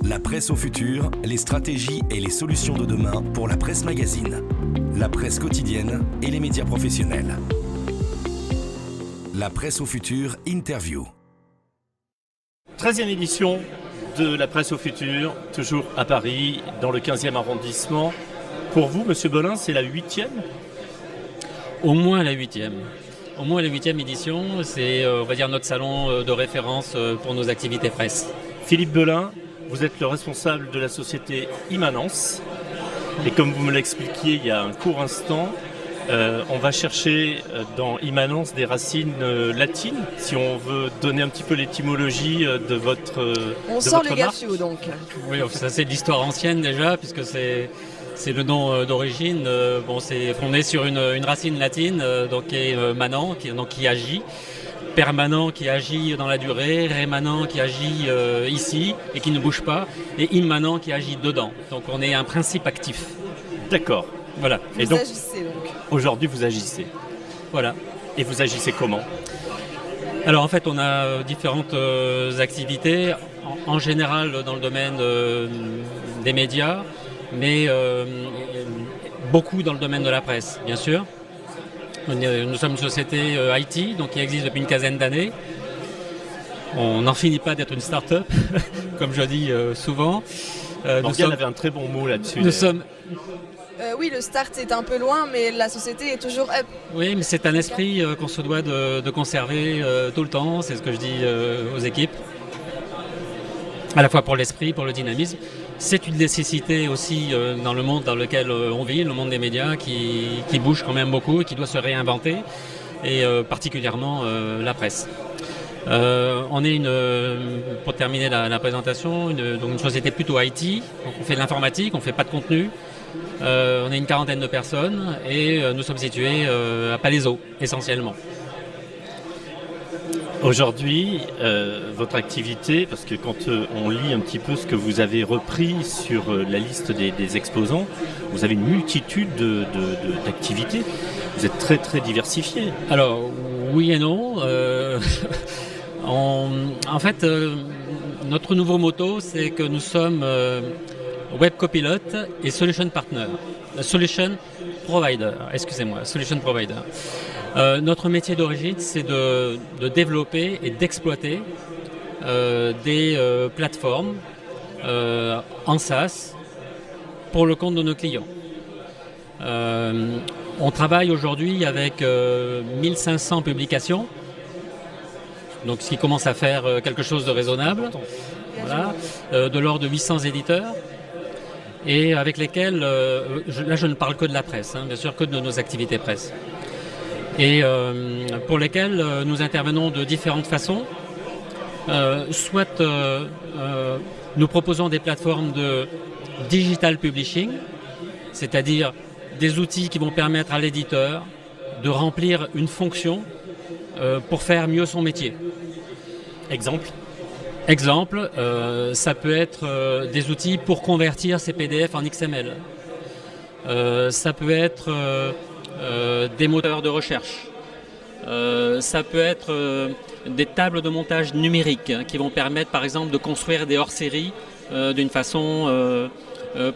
La presse au futur, les stratégies et les solutions de demain pour la presse magazine, la presse quotidienne et les médias professionnels. La presse au futur, interview. 13e édition de la presse au futur, toujours à Paris, dans le 15e arrondissement. Pour vous, Monsieur Belin, c'est la 8e ? Au moins la 8e. Au moins la 8e édition, c'est on va dire notre salon de référence pour nos activités presse. Philippe Belin, vous êtes le responsable de la société Immanence. Et comme vous me l'expliquiez il y a un court instant, on va chercher dans Immanence des racines latines, si on veut donner un petit peu l'étymologie de votre On sent le Gaffio donc. Oui, ça c'est de l'histoire ancienne déjà, puisque c'est le nom d'origine. C'est fondé sur une racine latine, donc qui est manant, qui agit. Permanent qui agit dans la durée, rémanent qui agit ici et qui ne bouge pas, et immanent qui agit dedans. Donc on est un principe actif. D'accord. Voilà. Vous et donc, agissez donc. Aujourd'hui vous agissez. Voilà. Et vous agissez comment ? Alors en fait on a différentes activités, en général dans le domaine des médias, mais beaucoup dans le domaine de la presse, bien sûr. Nous sommes une société IT, donc qui existe depuis une quinzaine d'années. On n'en finit pas d'être une start-up, comme je dis souvent. Morgane avait un très bon mot là-dessus. Nous sommes... Oui, le start est un peu loin, mais la société est toujours up. Oui, mais c'est un esprit qu'on se doit de conserver tout le temps, c'est ce que je dis aux équipes. À la fois pour l'esprit, pour le dynamisme. C'est une nécessité aussi dans le monde dans lequel on vit, le monde des médias qui bouge quand même beaucoup et qui doit se réinventer, et particulièrement la presse. On est pour terminer la présentation, une société plutôt IT, donc on fait de l'informatique, on ne fait pas de contenu. On est une quarantaine de personnes et nous sommes situés à Palaiseau essentiellement. Aujourd'hui, votre activité, parce que quand on lit un petit peu ce que vous avez repris sur la liste des exposants, vous avez une multitude d'activités. Vous êtes très très diversifié. Alors, oui et non. En fait, notre nouveau motto, c'est que nous sommes Web Copilot et Solution Partner. Solution Provider, Solution Provider. Notre métier d'origine, c'est de développer et d'exploiter des plateformes en SaaS pour le compte de nos clients. On travaille aujourd'hui avec 1500 publications, donc ce qui commence à faire quelque chose de raisonnable, voilà, de l'ordre de 800 éditeurs, et avec lesquels, là je ne parle que de la presse, bien sûr que de nos activités presse. Et pour lesquels nous intervenons de différentes façons. Soit nous proposons des plateformes de digital publishing, c'est-à-dire des outils qui vont permettre à l'éditeur de remplir une fonction pour faire mieux son métier. Exemple, ça peut être des outils pour convertir ses PDF en XML. Ça peut être des moteurs de recherche. Ça peut être des tables de montage numériques qui vont permettre par exemple de construire des hors-séries d'une façon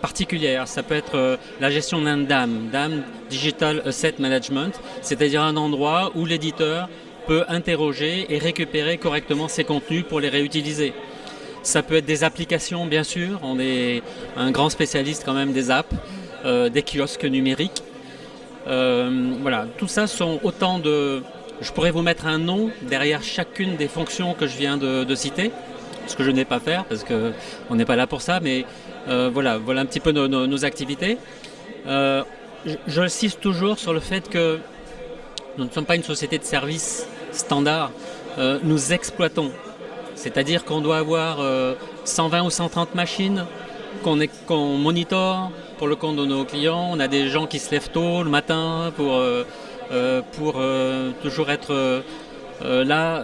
particulière. Ça peut être la gestion d'un DAM, Digital Asset Management, c'est-à-dire un endroit où l'éditeur peut interroger et récupérer correctement ses contenus pour les réutiliser. Ça peut être des applications, bien sûr. On est un grand spécialiste quand même des apps, des kiosques numériques. Voilà, tout ça sont autant de... Je pourrais vous mettre un nom derrière chacune des fonctions que je viens de citer, ce que je n'ai pas faire parce qu'on n'est pas là pour ça, mais voilà un petit peu nos activités. J'insiste toujours sur le fait que nous ne sommes pas une société de services standard, nous exploitons. C'est-à-dire qu'on doit avoir 120 ou 130 machines qu'on monitore pour le compte de nos clients. On a des gens qui se lèvent tôt le matin pour toujours être là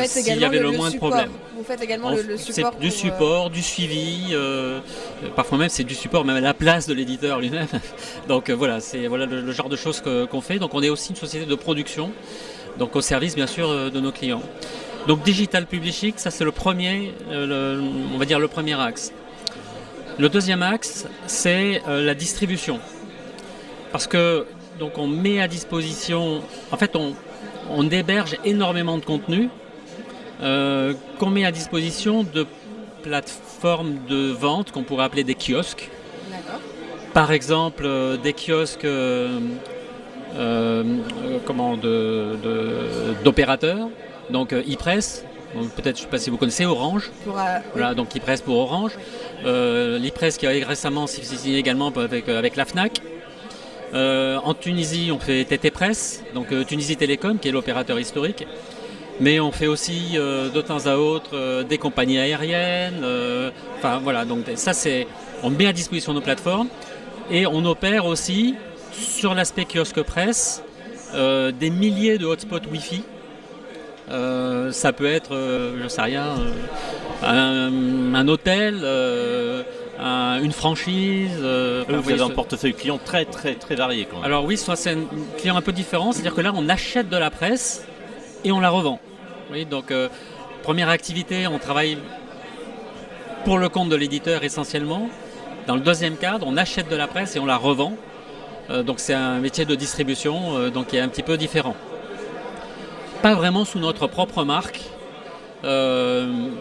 s'il y avait le moins de problèmes. Vous faites également le support. C'est du support, du suivi, parfois même c'est du support même à la place de l'éditeur lui-même. Donc voilà, c'est le genre de choses qu'on fait. Donc on est aussi une société de production, donc au service bien sûr de nos clients. Donc Digital Publishing, ça c'est le premier, on va dire le premier axe. Le deuxième axe, c'est la distribution. Parce que donc on met à disposition, en fait on héberge énormément de contenu qu'on met à disposition de plateformes de vente qu'on pourrait appeler des kiosques. D'accord. Par exemple, des kiosques d'opérateurs, donc e-press, peut-être, je ne sais pas si vous connaissez, Orange. Voilà, donc e-press pour Orange. L'e-press qui a récemment signé également avec la Fnac. En Tunisie, on fait TT Press, donc Tunisie Télécom, qui est l'opérateur historique. Mais on fait aussi de temps à autre des compagnies aériennes. Enfin voilà, donc ça on met à disposition nos plateformes et on opère aussi sur l'aspect kiosque presse des milliers de hotspots Wi-Fi. Ça peut être, je ne sais rien, un hôtel, une franchise. Vous avez un portefeuille client très très très varié quand même. Alors oui, soit c'est un client un peu différent, c'est-à-dire que là on achète de la presse et on la revend. Oui, donc première activité, on travaille pour le compte de l'éditeur essentiellement. Dans le deuxième cadre, on achète de la presse et on la revend. Donc c'est un métier de distribution donc qui est un petit peu différent. Pas vraiment sous notre propre marque. On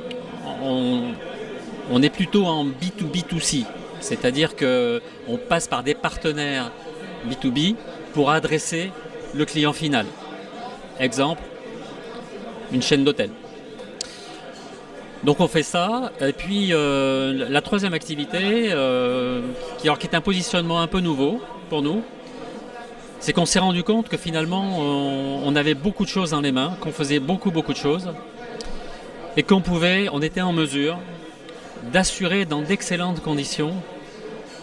est plutôt en B2B2C, c'est-à-dire qu'on passe par des partenaires B2B pour adresser le client final. Exemple, une chaîne d'hôtels. Donc on fait ça, et puis la troisième activité, qui est un positionnement un peu nouveau pour nous, c'est qu'on s'est rendu compte que finalement on avait beaucoup de choses dans les mains, qu'on faisait beaucoup de choses, et on était en mesure d'assurer dans d'excellentes conditions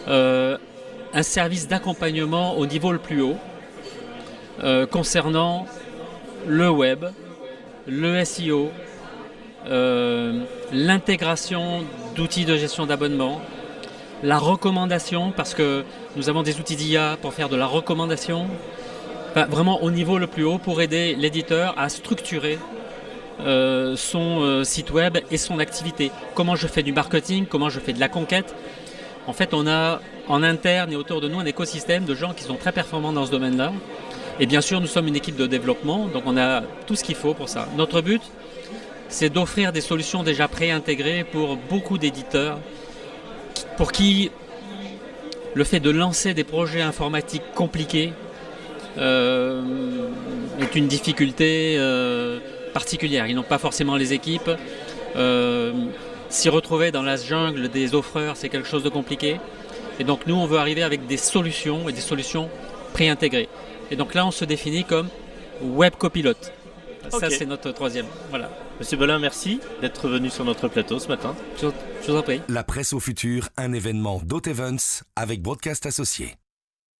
un service d'accompagnement au niveau le plus haut concernant le web, le SEO, l'intégration d'outils de gestion d'abonnement, la recommandation, parce que nous avons des outils d'IA pour faire de la recommandation, vraiment au niveau le plus haut pour aider l'éditeur à structurer son site web et son activité. Comment je fais du marketing, comment je fais de la conquête. En fait, on a en interne et autour de nous un écosystème de gens qui sont très performants dans ce domaine-là. Et bien sûr, nous sommes une équipe de développement, donc on a tout ce qu'il faut pour ça. Notre but, c'est d'offrir des solutions déjà préintégrées pour beaucoup d'éditeurs, pour qui le fait de lancer des projets informatiques compliqués est une difficulté particulière. Ils n'ont pas forcément les équipes. S'y retrouver dans la jungle des offreurs, c'est quelque chose de compliqué. Et donc nous, on veut arriver avec des solutions et des solutions préintégrées. Et donc là, on se définit comme web copilote. Ça, c'est notre troisième. Voilà. Monsieur Belin, merci d'être venu sur notre plateau ce matin. Je vous en prie. La presse au futur, un événement d'Haute Events avec Broadcast Associés.